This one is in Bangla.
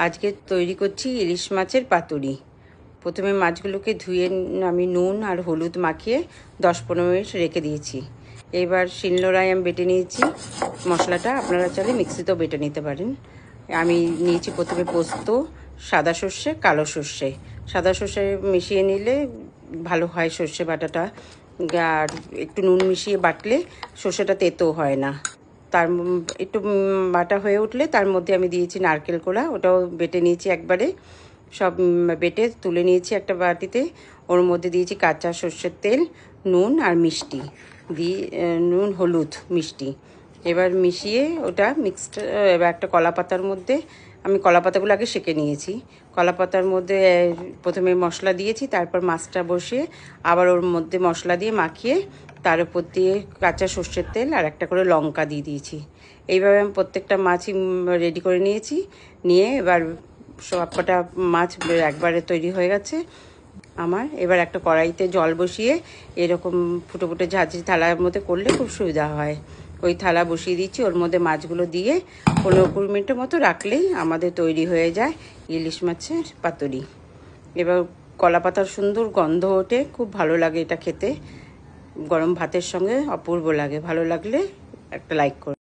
আজকে তৈরি করছি ইলিশ মাছের পাতুরি। প্রথমে মাছগুলোকে ধুয়ে আমি নুন আর হলুদ মাখিয়ে 10-15 মিনিট রেখে দিয়েছি। এবার শিলনোড়ায় আমি বেটে নিয়েছি মশলাটা, আপনারা চাইলে মিক্সিতেও বেটে নিতে পারেন। আমি নিয়েছি প্রথমে পোস্ত, সাদা সর্ষে, কালো সর্ষে। সাদা সর্ষে মিশিয়ে নিলে ভালো হয় সর্ষে বাটাটা, আর একটু নুন মিশিয়ে বাটলে সর্ষেটা তেতো হয় না। তার একটু বাটা হয়ে উঠলে তার মধ্যে আমি দিয়েছি নারকেল কোড়া, ওটাও বেটে নিয়েছি একবারে। সব বেটে তুলে নিয়েছি একটা বাটিতে। ওর মধ্যে দিয়েছি কাঁচা সর্ষের তেল, নুন আর মিষ্টি দিয়ে, নুন হলুদ মিষ্টি। এবার মিশিয়ে ওটা মিক্সড, এবার একটা কলা পাতার মধ্যে, আমি কলা পাতাগুলো আগে সেঁকে নিয়েছি। কলা পাতার মধ্যে প্রথমে মশলা দিয়েছি, তারপর মাছটা বসিয়ে আবার ওর মধ্যে মশলা দিয়ে মাখিয়ে তার উপর দিয়ে কাঁচা সর্ষের তেল আর একটা করে লঙ্কা দিয়ে দিয়েছি। এইভাবে আমি প্রত্যেকটা মাছই রেডি করে নিয়েছি। নিয়ে এবার সবকটা মাছ একবারে তৈরি হয়ে গেছে আমার। এবার একটা কড়াইতে জল বসিয়ে এরকম ফুটো ফুটো ঝাঁঝরি থালার মধ্যে করলে খুব সুবিধা হয়। ওই থালা বসিয়ে দিচ্ছি, ওর মধ্যে মাছগুলো দিয়ে 15-20 মিনিটের মতো রাখলেই আমাদের তৈরি হয়ে যায় ইলিশ মাছের পাতুরি। এবার কলা পাতার সুন্দর গন্ধ ওঠে, খুব ভালো লাগে এটা খেতে। গরম ভাতের সঙ্গে অপূর্ব লাগে। ভালো লাগলে একটা লাইক করুন।